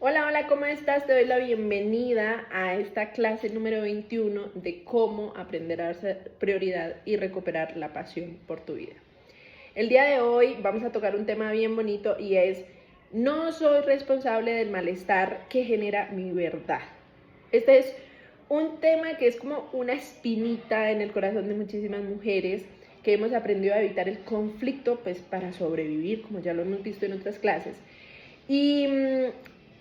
Hola, hola, ¿cómo estás? Te doy la bienvenida a esta clase número 21 de cómo aprender a ser prioridad y recuperar la pasión por tu vida. El día de hoy vamos a tocar un tema bien bonito y es: no soy responsable del malestar que genera mi verdad. Este es un tema que es como una espinita en el corazón de muchísimas mujeres que hemos aprendido a evitar el conflicto pues para sobrevivir, como ya lo hemos visto en otras clases. Y,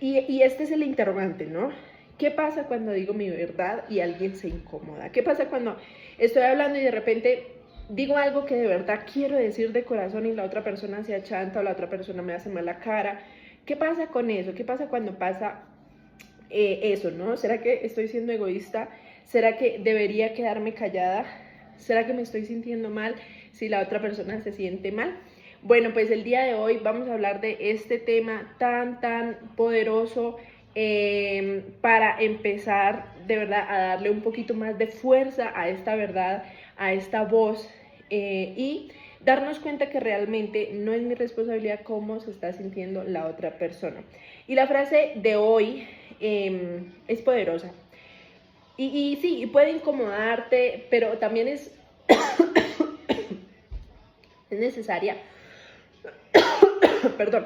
y este es el interrogante, ¿no? ¿Qué pasa cuando digo mi verdad y alguien se incomoda? ¿Qué pasa cuando estoy hablando y de repente digo algo que de verdad quiero decir de corazón y la otra persona se achanta o la otra persona me hace mala cara? ¿Qué pasa con eso? ¿Qué pasa cuando pasa eso, ¿no? ¿Será que estoy siendo egoísta? ¿Será que debería quedarme callada? ¿Será que me estoy sintiendo mal si la otra persona se siente mal? Bueno, pues el día de hoy vamos a hablar de este tema tan poderoso para empezar de verdad a darle un poquito más de fuerza a esta verdad, a esta voz y darnos cuenta que realmente no es mi responsabilidad cómo se está sintiendo la otra persona. Y la frase de hoy es poderosa. Y sí, puede incomodarte, pero también es necesaria, perdón,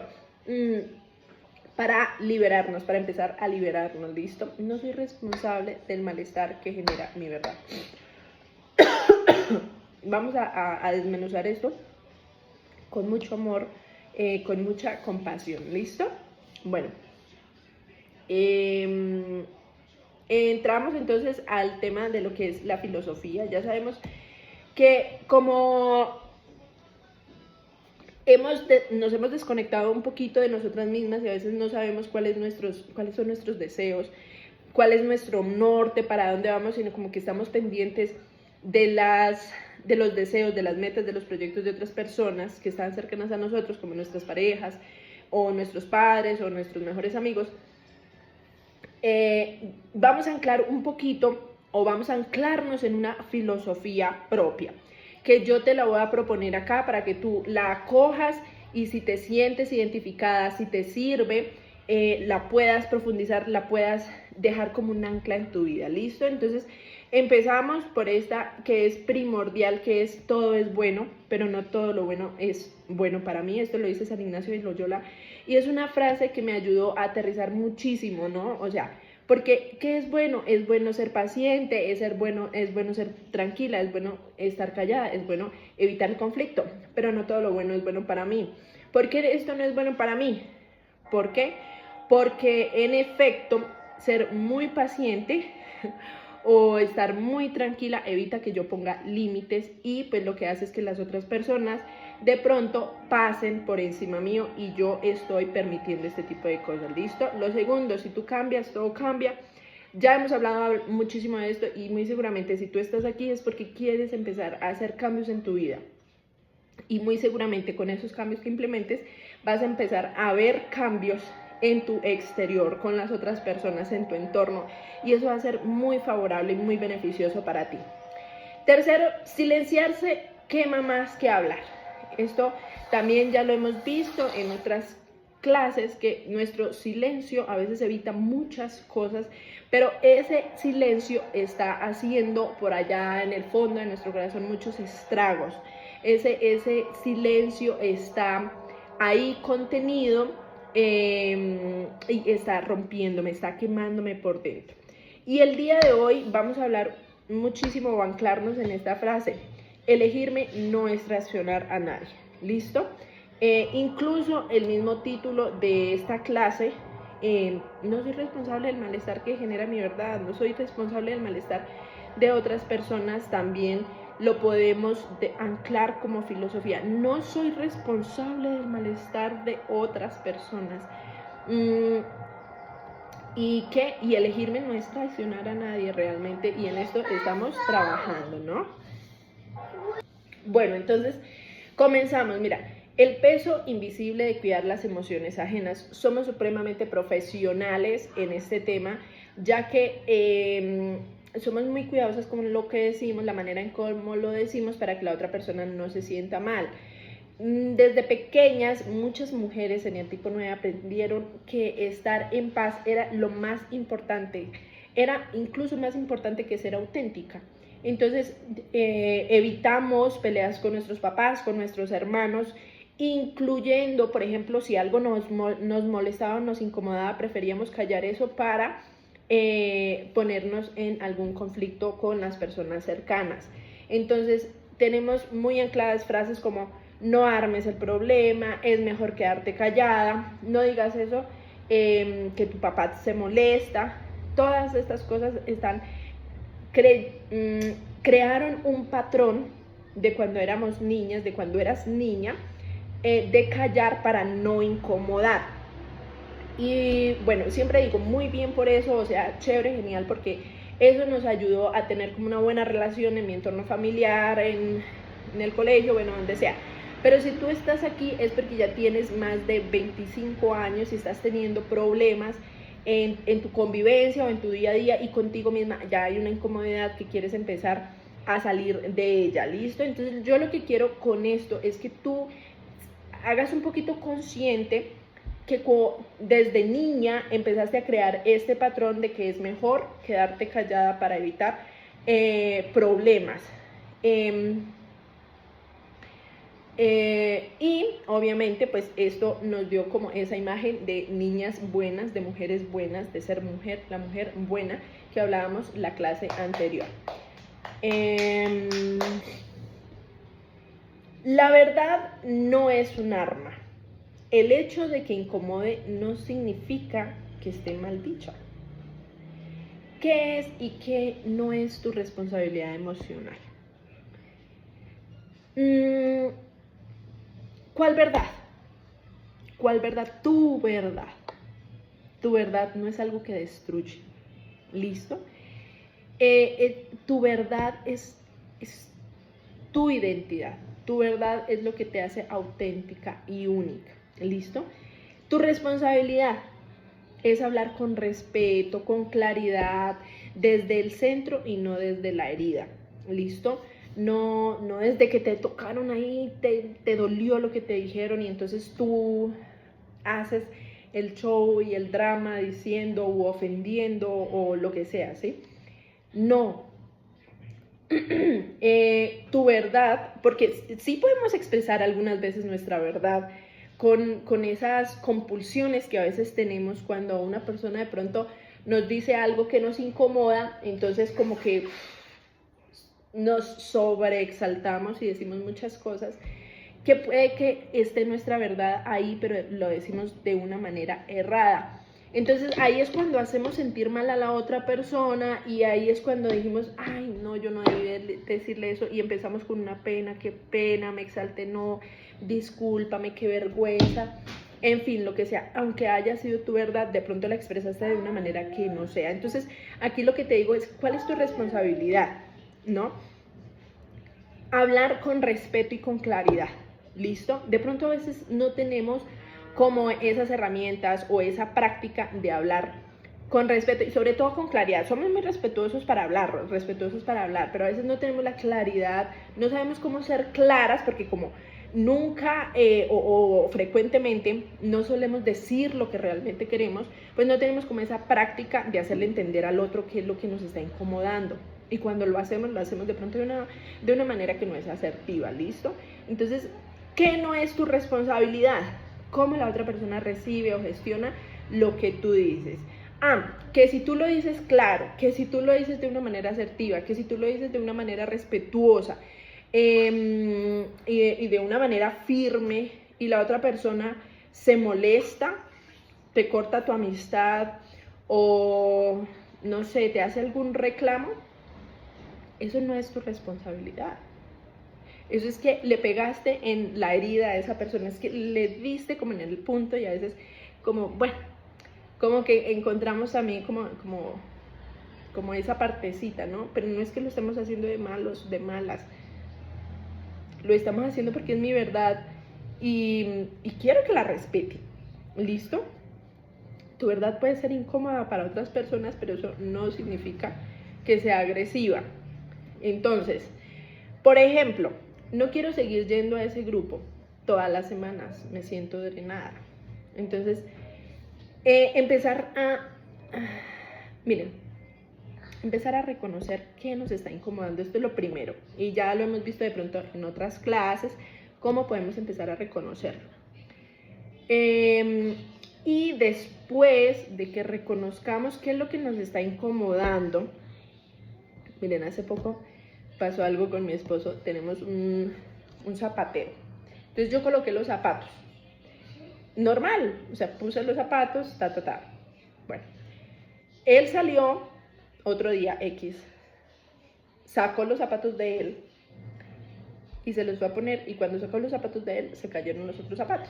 para liberarnos, para empezar a liberarnos, ¿listo? No soy responsable del malestar que genera mi verdad. Vamos a desmenuzar esto con mucho amor, con mucha compasión, ¿listo? Bueno, entramos entonces al tema de lo que es la filosofía. Ya sabemos que como nos hemos desconectado un poquito de nosotras mismas y a veces no sabemos cuáles son nuestros deseos, cuál es nuestro norte, para dónde vamos, sino como que estamos pendientes de los deseos, de las metas, de los proyectos de otras personas que están cercanas a nosotros, como nuestras parejas, o nuestros padres, o nuestros mejores amigos. Vamos a anclar un poquito, o vamos a anclarnos en una filosofía propia, que yo te la voy a proponer acá para que tú la acojas y si te sientes identificada, si te sirve, la puedas profundizar, la puedas dejar como un ancla en tu vida, ¿listo? Entonces empezamos por esta que es primordial, que es: todo es bueno, pero no todo lo bueno es bueno para mí. Esto lo dice San Ignacio de Loyola y es una frase que me ayudó a aterrizar muchísimo, ¿no? O sea, porque ¿qué es bueno? Es bueno ser paciente, es bueno ser tranquila, es bueno estar callada, es bueno evitar el conflicto, pero no todo lo bueno es bueno para mí. ¿Por qué esto no es bueno para mí? ¿Por qué? Porque en efecto, ser muy paciente o estar muy tranquila evita que yo ponga límites y pues lo que hace es que las otras personas de pronto pasen por encima mío y yo estoy permitiendo este tipo de cosas, ¿listo? Lo segundo, si tú cambias, todo cambia. Ya hemos hablado muchísimo de esto y muy seguramente si tú estás aquí es porque quieres empezar a hacer cambios en tu vida. Y muy seguramente con esos cambios que implementes vas a empezar a ver cambios en tu exterior, con las otras personas en tu entorno, y eso va a ser muy favorable y muy beneficioso para ti. Tercero, silenciarse quema más que hablar. Esto también ya lo hemos visto en otras clases, que nuestro silencio a veces evita muchas cosas, pero ese silencio está haciendo por allá en el fondo de nuestro corazón muchos estragos. Ese silencio está ahí contenido y está rompiéndome, está quemándome por dentro. Y el día de hoy vamos a hablar muchísimo o anclarnos en esta frase: elegirme no es traicionar a nadie. ¿Listo? Incluso el mismo título de esta clase, no soy responsable del malestar que genera mi verdad, no soy responsable del malestar de otras personas, también lo podemos anclar como filosofía. No soy responsable del malestar de otras personas. Y elegirme no es traicionar a nadie realmente, y en esto estamos trabajando, ¿no? Bueno, entonces comenzamos. Mira, el peso invisible de cuidar las emociones ajenas. Somos supremamente profesionales en este tema, ya que somos muy cuidadosas con lo que decimos, la manera en cómo lo decimos, para que la otra persona no se sienta mal. Desde pequeñas, muchas mujeres en el tipo 9 aprendieron que estar en paz era lo más importante, era incluso más importante que ser auténtica. Entonces, evitamos peleas con nuestros papás, con nuestros hermanos, incluyendo, por ejemplo, si algo nos molestaba o nos incomodaba, preferíamos callar eso para ponernos en algún conflicto con las personas cercanas. Entonces, tenemos muy ancladas frases como: no armes el problema, es mejor quedarte callada, no digas eso, que tu papá se molesta. Todas estas cosas crearon un patrón de cuando éramos niñas, de cuando eras niña, de callar para no incomodar. Y bueno, siempre digo muy bien por eso, o sea, chévere, genial, porque eso nos ayudó a tener como una buena relación en mi entorno familiar, en el colegio, bueno, donde sea. Pero si tú estás aquí es porque ya tienes más de 25 años y estás teniendo problemas en tu convivencia o en tu día a día y contigo misma, ya hay una incomodidad que quieres empezar a salir de ella, ¿listo? Entonces yo lo que quiero con esto es que tú hagas un poquito consciente que desde niña empezaste a crear este patrón de que es mejor quedarte callada para evitar problemas. Y obviamente pues esto nos dio como esa imagen de niñas buenas, de mujeres buenas, de ser mujer, la mujer buena que hablábamos la clase anterior. La verdad no es un arma. El hecho de que incomode no significa que esté mal dicha. ¿Qué es y qué no es tu responsabilidad emocional? ¿Cuál verdad? ¿Cuál verdad? Tu verdad. Tu verdad no es algo que destruye. ¿Listo? Tu verdad es tu identidad. Tu verdad es lo que te hace auténtica y única. ¿Listo? Tu responsabilidad es hablar con respeto, con claridad, desde el centro y no desde la herida. ¿Listo? No desde que te tocaron ahí, te dolió lo que te dijeron y entonces tú haces el show y el drama diciendo o ofendiendo o lo que sea, ¿sí? No. Tu verdad, porque sí podemos expresar algunas veces nuestra verdad con esas compulsiones que a veces tenemos cuando una persona de pronto nos dice algo que nos incomoda, entonces como que nos sobreexaltamos y decimos muchas cosas que puede que esté nuestra verdad ahí, pero lo decimos de una manera errada. Entonces ahí es cuando hacemos sentir mal a la otra persona y ahí es cuando dijimos, ay no, yo no debí decirle eso y empezamos con una pena, qué pena, me exalté, no, discúlpame, qué vergüenza. En fin, lo que sea, aunque haya sido tu verdad, de pronto la expresaste de una manera que no sea. Entonces aquí lo que te digo es, ¿cuál es tu responsabilidad? ¿No? Hablar con respeto y con claridad. ¿Listo? De pronto a veces no tenemos como esas herramientas o esa práctica de hablar con respeto y sobre todo con claridad. Somos muy respetuosos para hablar, pero a veces no tenemos la claridad, no sabemos cómo ser claras porque como nunca o frecuentemente no solemos decir lo que realmente queremos, pues no tenemos como esa práctica de hacerle entender al otro qué es lo que nos está incomodando. Y cuando lo hacemos de pronto de una manera que no es asertiva, ¿listo? Entonces, ¿qué no es tu responsabilidad? Cómo la otra persona recibe o gestiona lo que tú dices. Que si tú lo dices claro, que si tú lo dices de una manera asertiva, que si tú lo dices de una manera respetuosa y de una manera firme y la otra persona se molesta, te corta tu amistad o no sé, te hace algún reclamo, eso no es tu responsabilidad. Eso es que le pegaste en la herida a esa persona, es que le diste como en el punto y a veces como, bueno, como que encontramos también como esa partecita, ¿no? Pero no es que lo estemos haciendo de malos, de malas. Lo estamos haciendo porque es mi verdad y quiero que la respete. ¿Listo? Tu verdad puede ser incómoda para otras personas, pero eso no significa que sea agresiva. Entonces, por ejemplo, no quiero seguir yendo a ese grupo. todas las semanas, me siento drenada. Entonces, miren, empezar a reconocer qué nos está incomodando, esto es lo primero, y ya lo hemos visto de pronto en otras clases, cómo podemos empezar a reconocerlo. Y después de que reconozcamos qué es lo que nos está incomodando, miren, hace poco pasó algo con mi esposo, tenemos un zapatero, entonces yo coloqué los zapatos, normal, o sea, puse los zapatos, bueno, él salió otro día X, sacó los zapatos de él y se los fue a poner, y cuando sacó los zapatos de él, se cayeron los otros zapatos.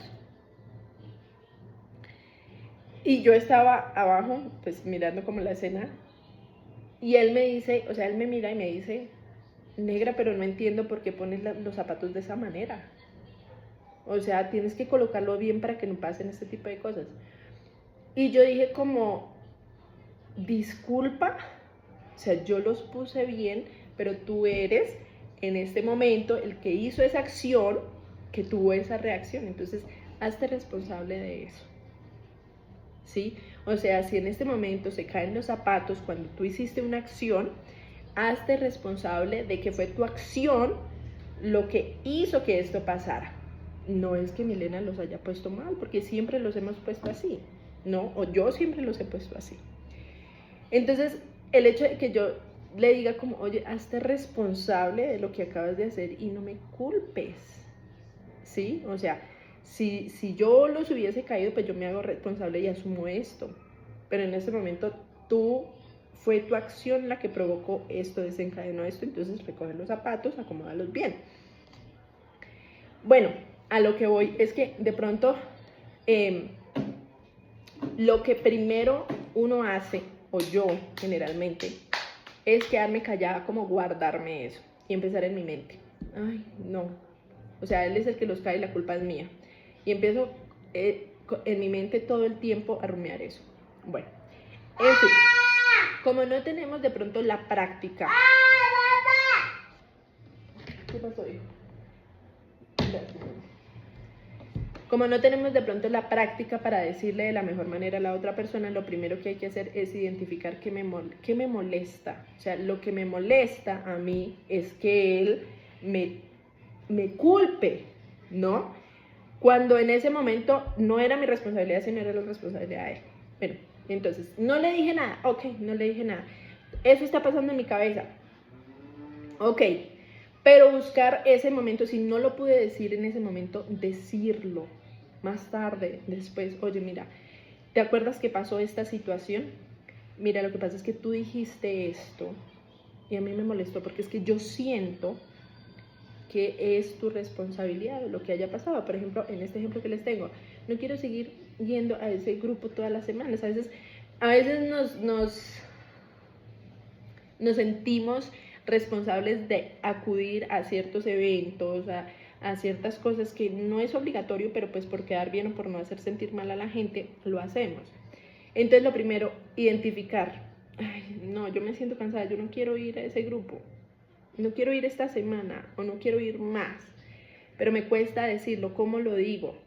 Y yo estaba abajo, pues mirando como la escena, y él me dice, o sea, él me mira y me dice, negra, pero no entiendo por qué pones los zapatos de esa manera. O sea, tienes que colocarlo bien para que no pasen este tipo de cosas. Y yo dije como, disculpa, o sea, yo los puse bien, pero tú eres en este momento el que hizo esa acción, que tuvo esa reacción. Entonces, hazte responsable de eso. ¿Sí? O sea, si en este momento se caen los zapatos cuando tú hiciste una acción, hazte responsable de que fue tu acción lo que hizo que esto pasara. No es que Milena los haya puesto mal, porque siempre los hemos puesto así, ¿no? O yo siempre los he puesto así. Entonces, el hecho de que yo le diga como, oye, hazte responsable de lo que acabas de hacer y no me culpes, ¿sí? O sea, si yo los hubiese caído, pues yo me hago responsable y asumo esto. Pero en este momento fue tu acción la que provocó esto, desencadenó esto, entonces recoge los zapatos, acomódalos bien. Bueno, a lo que voy es que de pronto lo que primero uno hace, o yo generalmente, es quedarme callada, como guardarme eso y empezar en mi mente. Ay, no. O sea, él es el que los cae y la culpa es mía. Y empiezo en mi mente todo el tiempo a rumiar eso. Bueno, en fin, como no tenemos de pronto la práctica. ¿Qué pasó, hijo? Como no tenemos de pronto la práctica para decirle de la mejor manera a la otra persona, lo primero que hay que hacer es identificar qué me molesta. O sea, lo que me molesta a mí es que él me culpe, ¿no? Cuando en ese momento no era mi responsabilidad, sino era la responsabilidad de él. Bueno, entonces, no le dije nada, ok, no le dije nada. Eso está pasando en mi cabeza, ok. Pero buscar ese momento, si no lo pude decir en ese momento, decirlo más tarde, después, oye, mira, ¿te acuerdas que pasó esta situación? Mira, lo que pasa es que tú dijiste esto y a mí me molestó porque es que yo siento que es tu responsabilidad lo que haya pasado. Por ejemplo, en este ejemplo que les tengo, no quiero seguir yendo a ese grupo todas las semanas. A veces nos sentimos responsables de acudir a ciertos eventos, a ciertas cosas que no es obligatorio, pero pues por quedar bien o por no hacer sentir mal a la gente, lo hacemos. Entonces, lo primero, identificar, ay, no, yo me siento cansada, yo no quiero ir a ese grupo, no quiero ir esta semana o no quiero ir más, pero me cuesta decirlo. ¿Cómo lo digo?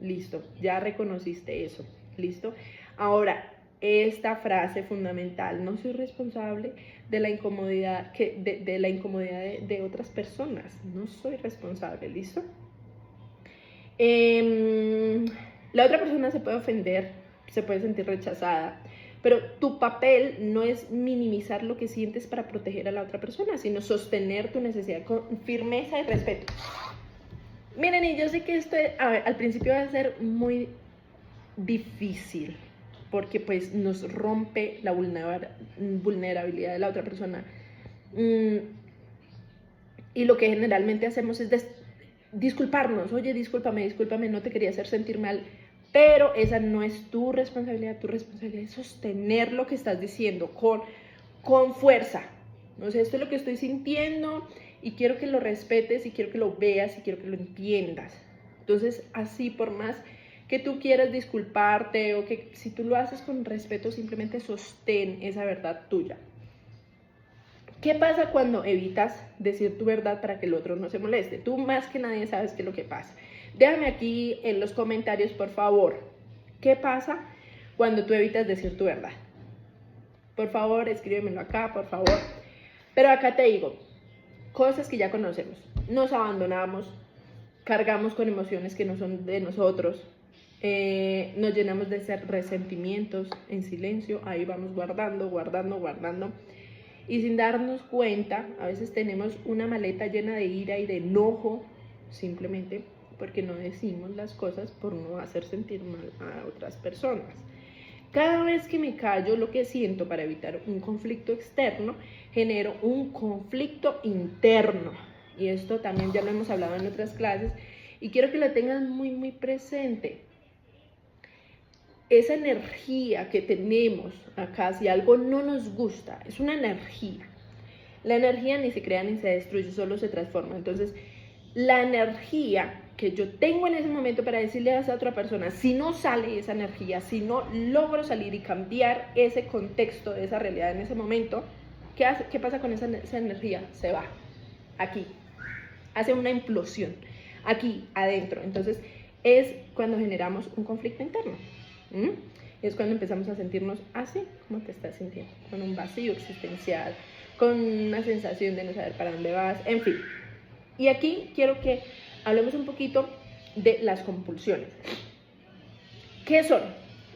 Listo, ya reconociste eso, listo. Ahora, esta frase fundamental, no soy responsable de la incomodidad de la incomodidad de otras personas, no soy responsable, ¿listo? La otra persona se puede ofender, se puede sentir rechazada, pero tu papel no es minimizar lo que sientes para proteger a la otra persona, sino sostener tu necesidad con firmeza y respeto. Miren, y yo sé que esto al principio va a ser muy difícil, porque pues nos rompe la vulnerabilidad de la otra persona. Y lo que generalmente hacemos es disculparnos. Oye, discúlpame, no te quería hacer sentir mal. Pero esa no es tu responsabilidad es sostener lo que estás diciendo con fuerza. O sea, esto es lo que estoy sintiendo y quiero que lo respetes y quiero que lo veas y quiero que lo entiendas. Entonces, así por más que tú quieras disculparte o que si tú lo haces con respeto, simplemente sostén esa verdad tuya. ¿Qué pasa cuando evitas decir tu verdad para que el otro no se moleste? Tú más que nadie sabes qué es lo que pasa. Déjame aquí en los comentarios, por favor, ¿qué pasa cuando tú evitas decir tu verdad? Por favor, escríbemelo acá, por favor. Pero acá te digo, cosas que ya conocemos. Nos abandonamos, cargamos con emociones que no son de nosotros, nos llenamos de resentimientos en silencio, ahí vamos guardando, guardando, guardando. Y sin darnos cuenta, a veces tenemos una maleta llena de ira y de enojo, simplemente porque no decimos las cosas por no hacer sentir mal a otras personas. Cada vez que me callo lo que siento para evitar un conflicto externo, genero un conflicto interno. Y esto también ya lo hemos hablado en otras clases y quiero que lo tengan muy, muy presente. Esa energía que tenemos acá, si algo no nos gusta, es una energía. La energía ni se crea ni se destruye, solo se transforma. Entonces, la energía que yo tengo en ese momento para decirle a esa otra persona, si no sale esa energía, si no logro salir y cambiar ese contexto de esa realidad en ese momento, ¿qué pasa con esa energía? Se va, aquí, hace una implosión, aquí, adentro. Entonces, es cuando generamos un conflicto interno. Es cuando empezamos a sentirnos así, como te estás sintiendo, con un vacío existencial, con una sensación de no saber para dónde vas, en fin. Y aquí quiero que hablemos un poquito de las compulsiones. ¿Qué son?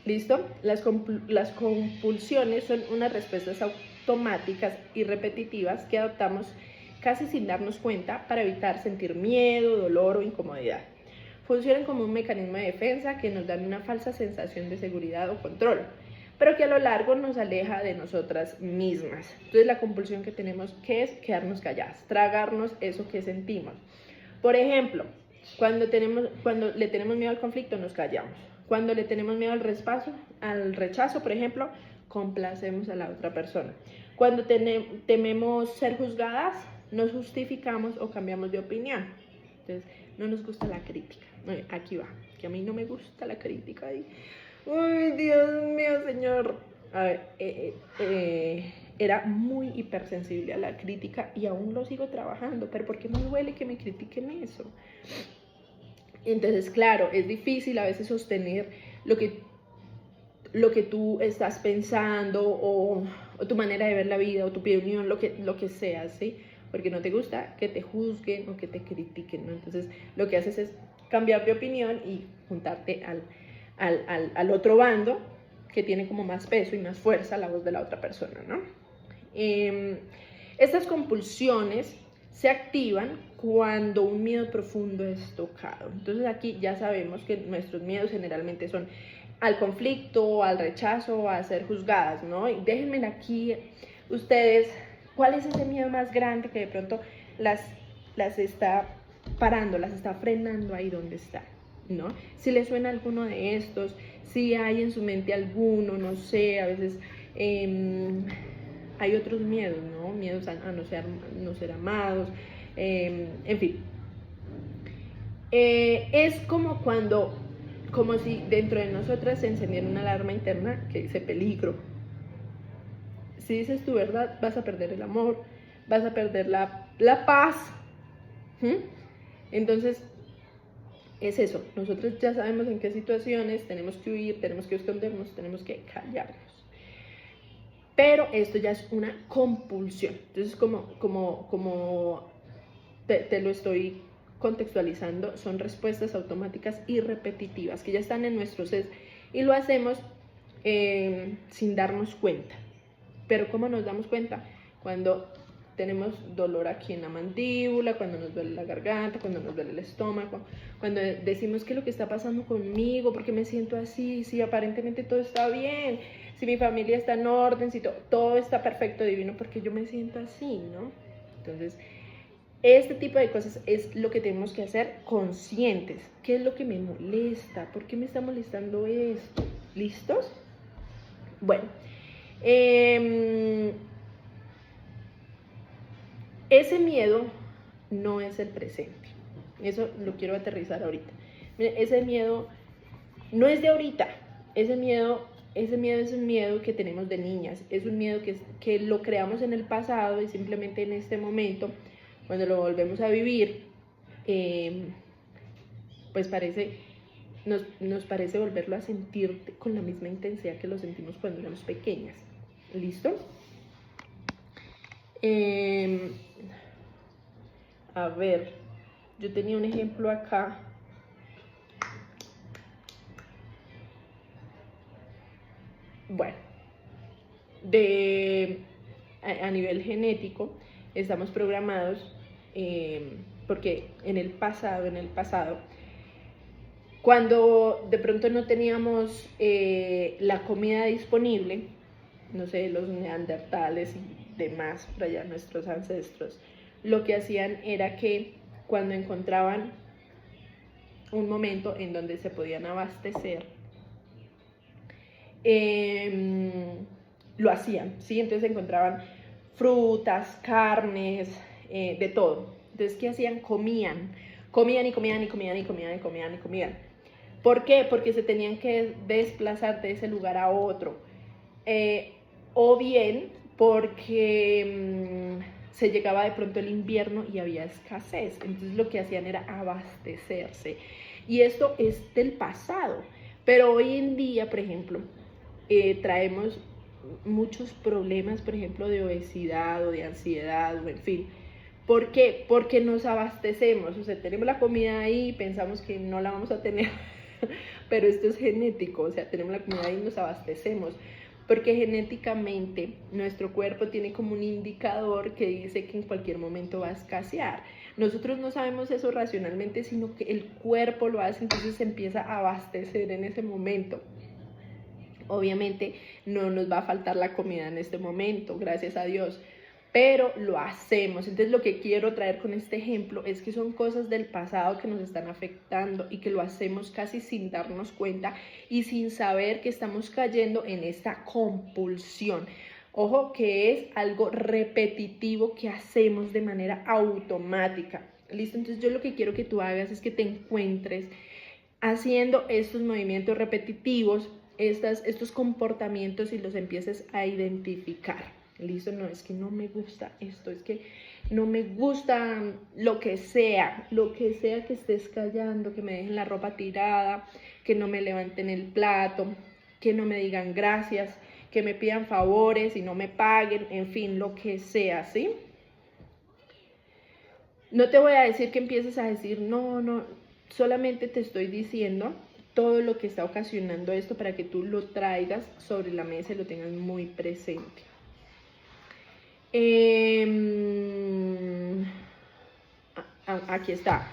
¿Listo? Las compulsiones son unas respuestas automáticas y repetitivas que adoptamos casi sin darnos cuenta para evitar sentir miedo, dolor o incomodidad. Funcionan como un mecanismo de defensa que nos dan una falsa sensación de seguridad o control, pero que a lo largo nos aleja de nosotras mismas. Entonces la compulsión que tenemos, ¿qué es? Quedarnos calladas, tragarnos eso que sentimos. Por ejemplo, cuando le tenemos miedo al conflicto, nos callamos. Cuando le tenemos miedo al rechazo, por ejemplo, complacemos a la otra persona. Cuando tememos ser juzgadas, nos justificamos o cambiamos de opinión. Entonces, no nos gusta la crítica. Aquí va, que a mí no me gusta la crítica. Uy, Dios mío, señor. A ver, era muy hipersensible a la crítica y aún lo sigo trabajando, pero ¿por qué me duele que me critiquen eso? Entonces, claro, es difícil a veces sostener lo que tú estás pensando o tu manera de ver la vida o tu opinión, lo que sea, ¿sí? Porque no te gusta que te juzguen o que te critiquen, ¿no? Entonces, lo que haces es cambiar de opinión y juntarte al otro bando que tiene como más peso y más fuerza la voz de la otra persona, ¿no? Estas compulsiones se activan cuando un miedo profundo es tocado. Entonces aquí ya sabemos que nuestros miedos generalmente son al conflicto, al rechazo, a ser juzgadas, ¿no? Y déjenme aquí ustedes, ¿cuál es ese miedo más grande que de pronto las está parando, las está frenando ahí donde están, ¿no? Si les suena alguno de estos, si hay en su mente alguno, no sé, a veces hay otros miedos, ¿no? Miedos a no ser amados, en fin. Es como si dentro de nosotras se encendiera una alarma interna que dice peligro. Si dices tu verdad, vas a perder el amor, vas a perder la paz. Entonces, es eso. Nosotros ya sabemos en qué situaciones tenemos que huir, tenemos que escondernos, tenemos que callarnos. Pero esto ya es una compulsión. Entonces, como te lo estoy contextualizando, son respuestas automáticas y repetitivas que ya están en nuestro ser y lo hacemos sin darnos cuenta. Pero ¿cómo nos damos cuenta? Cuando tenemos dolor aquí en la mandíbula, cuando nos duele la garganta, cuando nos duele el estómago, cuando decimos qué es lo que está pasando conmigo, por qué me siento así, si aparentemente todo está bien, si mi familia está en orden, si todo está perfecto, divino, porque yo me siento así, ¿no? Entonces, este tipo de cosas es lo que tenemos que hacer conscientes. ¿Qué es lo que me molesta? ¿Por qué me está molestando esto? ¿Listos? Bueno, ese miedo no es el presente. Eso lo quiero aterrizar ahorita. Ese miedo no es de ahorita. Ese miedo es un miedo que tenemos de niñas. Es un miedo que lo creamos en el pasado y simplemente en este momento, cuando lo volvemos a vivir, pues nos parece volverlo a sentir con la misma intensidad que lo sentimos cuando éramos pequeñas. ¿Listo? A ver, yo tenía un ejemplo acá. Bueno, a nivel genético estamos programados porque en el pasado, cuando de pronto no teníamos la comida disponible, no sé, los neandertales y demás, por allá nuestros ancestros, lo que hacían era que cuando encontraban un momento en donde se podían abastecer, lo hacían, ¿sí? Entonces encontraban frutas, carnes, de todo. Entonces, ¿qué hacían? Comían y comían y comían y comían y comían y comían. ¿Por qué? Porque se tenían que desplazar de ese lugar a otro. O bien porque se llegaba de pronto el invierno y había escasez. Entonces lo que hacían era abastecerse. Y esto es del pasado. Pero hoy en día, por ejemplo, traemos muchos problemas, por ejemplo, de obesidad o de ansiedad, o en fin. ¿Por qué? Porque nos abastecemos, o sea, tenemos la comida ahí y pensamos que no la vamos a tener, pero esto es genético, o sea, tenemos la comida ahí y nos abastecemos, porque genéticamente nuestro cuerpo tiene como un indicador que dice que en cualquier momento va a escasear. Nosotros no sabemos eso racionalmente, sino que el cuerpo lo hace, entonces se empieza a abastecer en ese momento. Obviamente no nos va a faltar la comida en este momento, gracias a Dios, pero lo hacemos. Entonces lo que quiero traer con este ejemplo es que son cosas del pasado que nos están afectando y que lo hacemos casi sin darnos cuenta y sin saber que estamos cayendo en esta compulsión. Ojo, que es algo repetitivo que hacemos de manera automática. ¿Listo? Entonces yo lo que quiero que tú hagas es que te encuentres haciendo estos movimientos repetitivos, estos comportamientos y los empieces a identificar. ¿Listo? No, es que no me gusta esto, es que no me gusta lo que sea que estés callando, que me dejen la ropa tirada, que no me levanten el plato, que no me digan gracias, que me pidan favores y no me paguen, en fin, lo que sea, ¿sí? No te voy a decir que empieces a decir, no, solamente te estoy diciendo todo lo que está ocasionando esto para que tú lo traigas sobre la mesa y lo tengas muy presente. Aquí está.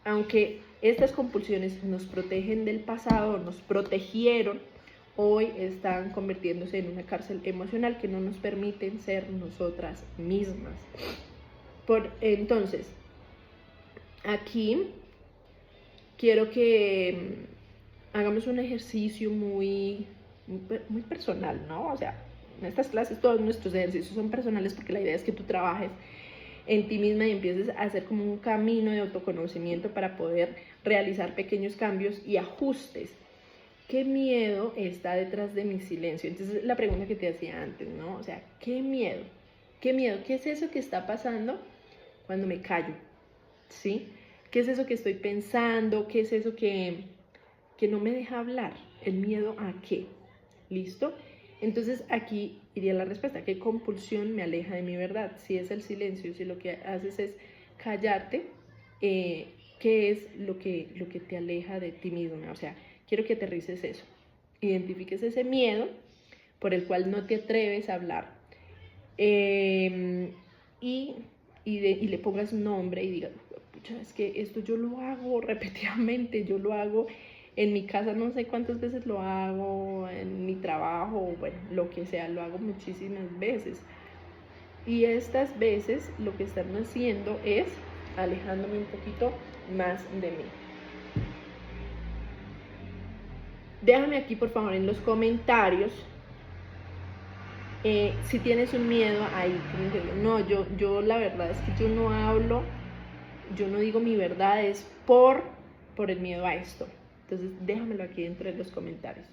Aunque estas compulsiones nos protegen del pasado, nos protegieron, hoy están convirtiéndose en una cárcel emocional que no nos permiten ser nosotras mismas. Entonces, aquí quiero que hagamos un ejercicio muy personal, ¿no? O sea, en estas clases todos nuestros ejercicios son personales porque la idea es que tú trabajes en ti misma y empieces a hacer como un camino de autoconocimiento para poder realizar pequeños cambios y ajustes. ¿Qué miedo está detrás de mi silencio? Entonces, la pregunta que te hacía antes, ¿no? O sea, ¿qué miedo? ¿Qué miedo? ¿Qué es eso que está pasando cuando me callo? ¿Sí? ¿Qué es eso que estoy pensando? ¿Qué es eso que no me deja hablar? ¿El miedo a qué? ¿Listo? Entonces aquí iría la respuesta. ¿Qué compulsión me aleja de mi verdad? Si es el silencio, si lo que haces es callarte, ¿qué es lo que te aleja de ti misma? O sea, quiero que aterrices eso. Identifiques ese miedo por el cual no te atreves a hablar. Y le pongas nombre y digas, pucha, es que esto yo lo hago repetidamente, yo lo hago en mi casa, no sé cuántas veces lo hago, en mi trabajo, bueno, lo que sea, lo hago muchísimas veces. Y estas veces lo que están haciendo es alejándome un poquito más de mí. Déjame aquí, por favor, en los comentarios si tienes un miedo ahí. No, yo la verdad es que yo no hablo, yo no digo mi verdad, es por el miedo a esto. Entonces, déjamelo aquí dentro de los comentarios.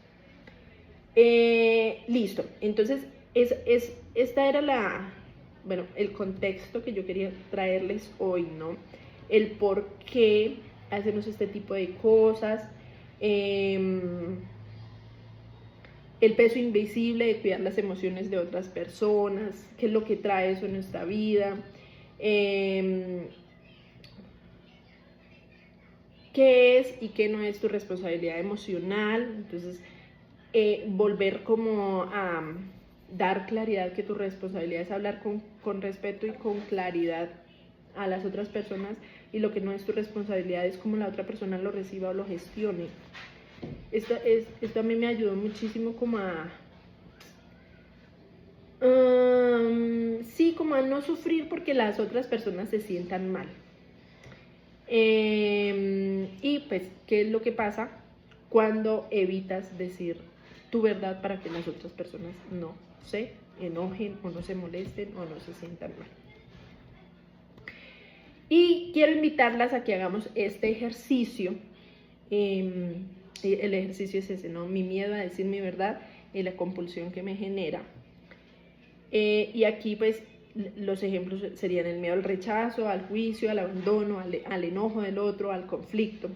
Listo. Entonces, esta era el contexto que yo quería traerles hoy, ¿no? El por qué hacemos este tipo de cosas. El peso invisible de cuidar las emociones de otras personas, qué es lo que trae eso en nuestra vida, qué es y qué no es tu responsabilidad emocional. Entonces, volver como a dar claridad, que tu responsabilidad es hablar con respeto y con claridad a las otras personas, y lo que no es tu responsabilidad es cómo la otra persona lo reciba o lo gestione. Esto a mí me ayudó muchísimo como sí, como a no sufrir porque las otras personas se sientan mal. Y pues, ¿qué es lo que pasa cuando evitas decir tu verdad para que las otras personas no se enojen o no se molesten o no se sientan mal? Y quiero invitarlas a que hagamos este ejercicio. El ejercicio es ese, ¿no? Mi miedo a decir mi verdad y la compulsión que me genera. Y aquí pues los ejemplos serían el miedo al rechazo, al juicio, al abandono, al enojo del otro, al conflicto.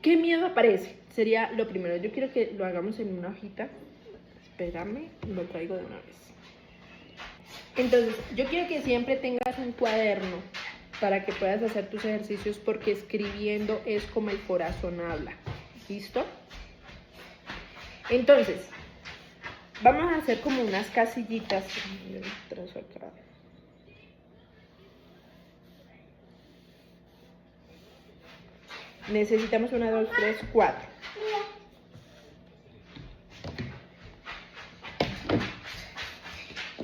¿Qué miedo aparece? Sería lo primero. Yo quiero que lo hagamos en una hojita. Espérame, lo traigo de una vez. Entonces, yo quiero que siempre tengas un cuaderno para que puedas hacer tus ejercicios, porque escribiendo es como el corazón habla. ¿Listo? Entonces, vamos a hacer como unas casillitas. Trazo acá. Necesitamos 1, 2, 3, 4.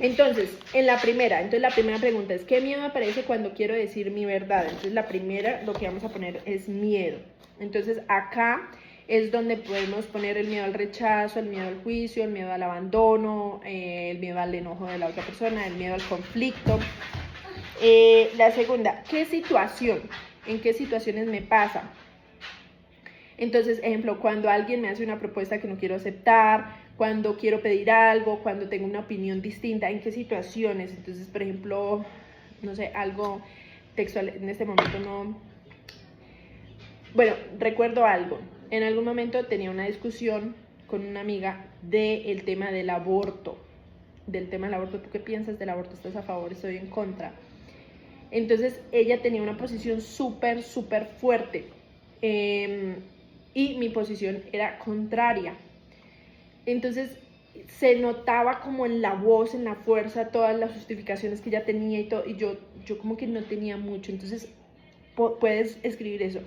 Entonces, la primera pregunta es: ¿qué miedo aparece cuando quiero decir mi verdad? Entonces, la primera, lo que vamos a poner es miedo. Entonces, acá es donde podemos poner el miedo al rechazo, el miedo al juicio, el miedo al abandono, el miedo al enojo de la otra persona, el miedo al conflicto. La segunda, ¿qué situación? ¿En qué situaciones me pasa? Entonces, ejemplo, cuando alguien me hace una propuesta que no quiero aceptar, cuando quiero pedir algo, cuando tengo una opinión distinta, ¿en qué situaciones? Entonces, por ejemplo, no sé, algo textual, en este momento no. Bueno, recuerdo algo. En algún momento tenía una discusión con una amiga del tema del aborto. ¿Tú qué piensas del aborto? ¿Estás a favor? ¿Estoy en contra? Entonces, ella tenía una posición súper fuerte. Y mi posición era contraria. Entonces se notaba como en la voz, en la fuerza, todas las justificaciones que ella tenía y todo, y yo como que no tenía mucho. Entonces puedes escribir eso.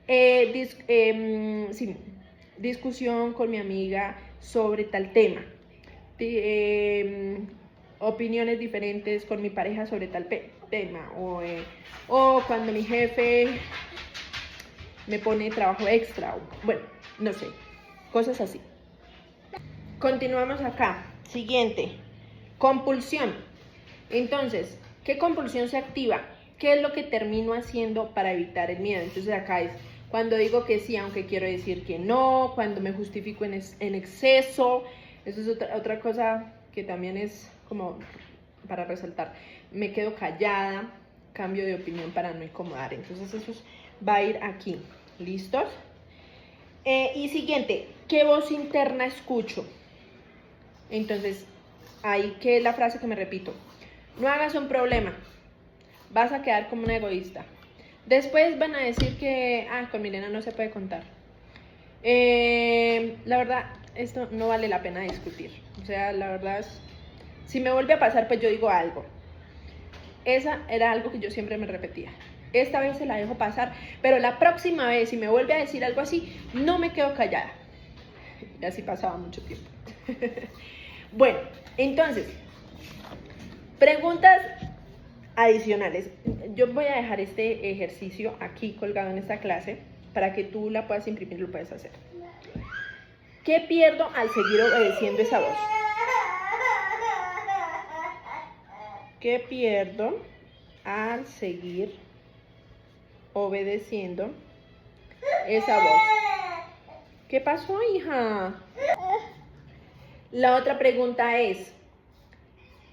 Sí, discusión con mi amiga sobre tal tema. Opiniones diferentes con mi pareja sobre tal tema. O cuando mi jefe me pone trabajo extra, bueno, no sé, cosas así. Continuamos acá. Siguiente, compulsión. Entonces, ¿qué compulsión se activa? ¿Qué es lo que termino haciendo para evitar el miedo? Entonces acá es cuando digo que sí, aunque quiero decir que no, cuando me justifico en exceso. Eso es otra cosa que también es como para resaltar. Me quedo callada, cambio de opinión para no incomodar. Entonces eso va a ir aquí. ¿Listos? Y siguiente, ¿qué voz interna escucho? Entonces, ahí que es la frase que me repito: no hagas un problema, vas a quedar como una egoísta. Después van a decir que, con Milena no se puede contar. La verdad, esto no vale la pena discutir. O sea, la verdad, si me vuelve a pasar, pues yo digo algo. Esa era algo que yo siempre me repetía. Esta vez se la dejo pasar, pero la próxima vez, si me vuelve a decir algo así, no me quedo callada. Y así pasaba mucho tiempo. Bueno, entonces, preguntas adicionales. Yo voy a dejar este ejercicio aquí colgado en esta clase para que tú la puedas imprimir y lo puedas hacer. ¿Qué pierdo al seguir obedeciendo esa voz? ¿Qué pierdo al seguir obedeciendo esa voz? ¿Qué pasó, hija? La otra pregunta es: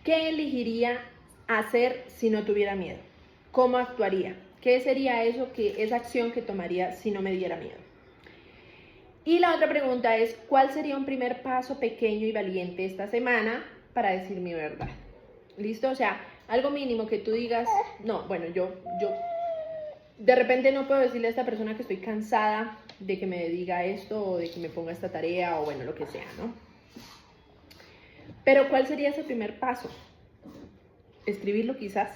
¿qué elegiría hacer si no tuviera miedo? ¿Cómo actuaría? ¿Qué sería eso, esa acción que tomaría si no me diera miedo? Y la otra pregunta es, ¿cuál sería un primer paso pequeño y valiente esta semana para decir mi verdad? ¿Listo? O sea, algo mínimo que tú digas, no, bueno, yo de repente no puedo decirle a esta persona que estoy cansada de que me diga esto o de que me ponga esta tarea o bueno, lo que sea, ¿no? Pero ¿cuál sería ese primer paso? Escribirlo quizás,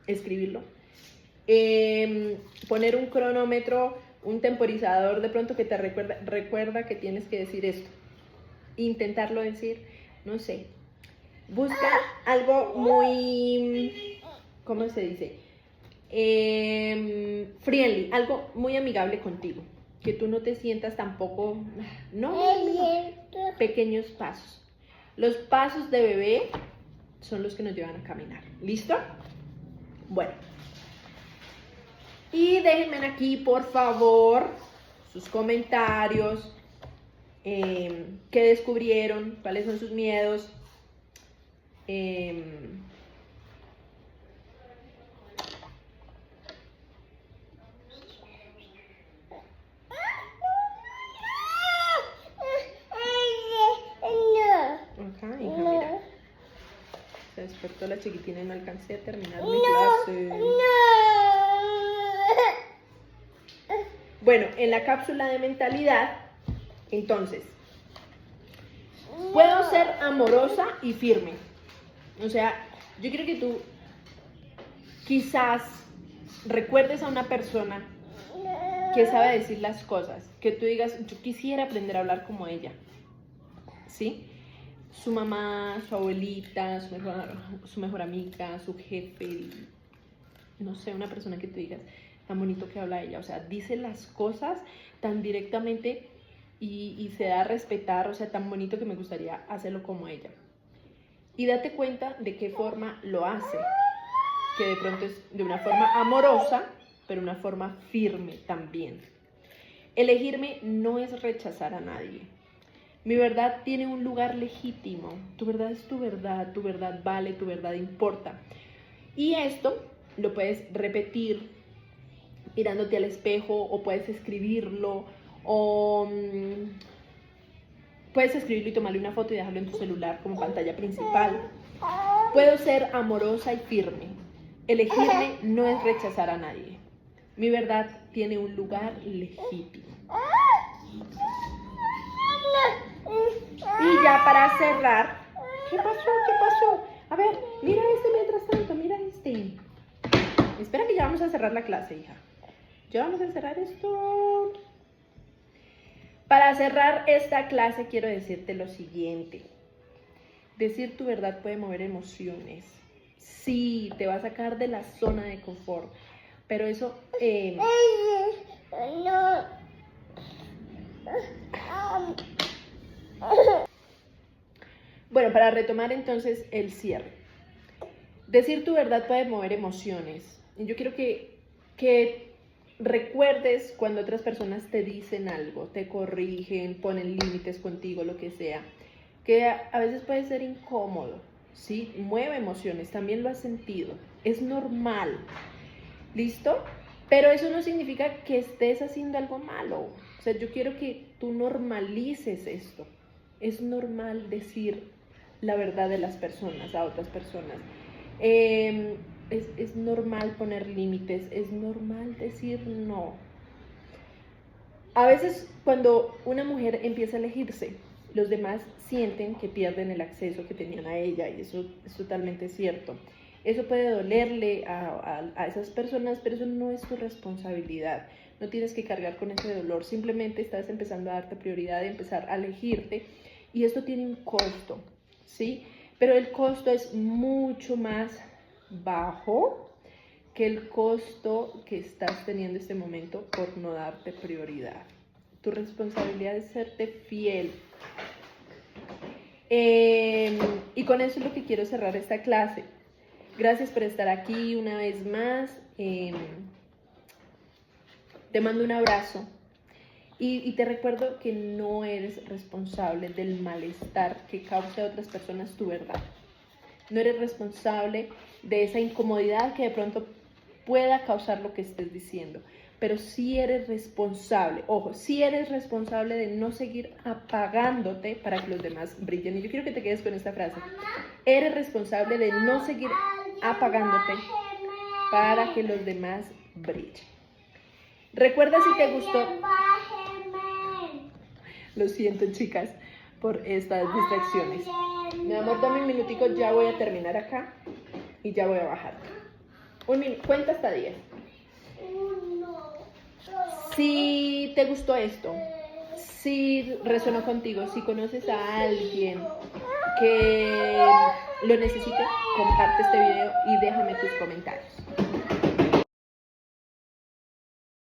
escribirlo. Poner un cronómetro, un temporizador de pronto que te recuerda que tienes que decir esto. Intentarlo decir, no sé. Busca algo muy, ¿cómo se dice? Friendly, algo muy amigable contigo. Que tú no te sientas tampoco, no. Pequeños pasos. Los pasos de bebé son los que nos llevan a caminar. ¿Listo? Bueno. Y déjenme aquí, por favor, sus comentarios, qué descubrieron, cuáles son sus miedos. Ajá, hija, mira. Se despertó la chiquitina y no alcancé a terminar mi clase. Bueno, en la cápsula de mentalidad, entonces, puedo ser amorosa y firme. O sea, yo quiero que tú quizás recuerdes a una persona que sabe decir las cosas, que tú digas, yo quisiera aprender a hablar como ella, ¿sí? Su mamá, su abuelita, su mejor amiga, su jefe, no sé, una persona que tú digas, tan bonito que habla ella, o sea, dice las cosas tan directamente y se da a respetar, o sea, tan bonito que me gustaría hacerlo como ella. Y date cuenta de qué forma lo hace, que de pronto es de una forma amorosa, pero una forma firme también. Elegirme no es rechazar a nadie. Mi verdad tiene un lugar legítimo. Tu verdad es tu verdad vale, tu verdad importa. Y esto lo puedes repetir mirándote al espejo o puedes escribirlo o puedes escribirlo y tomarle una foto y dejarlo en tu celular como pantalla principal. Puedo ser amorosa y firme. Elegirme no es rechazar a nadie. Mi verdad tiene un lugar legítimo. Y ya para cerrar, ¿qué pasó? A ver, mira este mientras tanto, mira este. Espera que ya vamos a cerrar la clase, hija. Ya vamos a cerrar esto. Para cerrar esta clase quiero decirte lo siguiente. Decir tu verdad puede mover emociones. Sí, te va a sacar de la zona de confort. Pero eso... Bueno, para retomar entonces el cierre. Decir tu verdad puede mover emociones. Yo quiero que recuerdes cuando otras personas te dicen algo, te corrigen, ponen límites contigo, lo que sea, que a veces puede ser incómodo, ¿sí? Mueve emociones, también lo has sentido, es normal, ¿listo? Pero eso no significa que estés haciendo algo malo. O sea, yo quiero que tú normalices esto. Es normal decir la verdad de las personas a otras personas. Es normal poner límites, es normal decir no. A veces cuando una mujer empieza a elegirse, los demás sienten que pierden el acceso que tenían a ella y eso es totalmente cierto. Eso puede dolerle a esas personas, pero eso no es tu responsabilidad. No tienes que cargar con ese dolor, simplemente estás empezando a darte prioridad y empezar a elegirte y esto tiene un costo, ¿sí? Pero el costo es mucho más bajo que el costo que estás teniendo en este momento por no darte prioridad. Tu responsabilidad es serte fiel. Y con eso es lo que quiero cerrar esta clase. Gracias por estar aquí una vez más. Te mando un abrazo. Y te recuerdo que no eres responsable del malestar que cause a otras personas tu verdad. No eres responsable de esa incomodidad que de pronto pueda causar lo que estés diciendo. Pero si eres responsable, ojo, si eres responsable de no seguir apagándote para que los demás brillen. Y yo quiero que te quedes con esta frase. Eres responsable de no seguir apagándote para que los demás brillen. Recuerda si te gustó. Lo siento, chicas, por estas distracciones. Mi amor, dame un minutico, ya voy a terminar acá y ya voy a bajar. Cuenta hasta 10. Si te gustó esto, si resonó contigo, si conoces a alguien que lo necesite, comparte este video y déjame tus comentarios.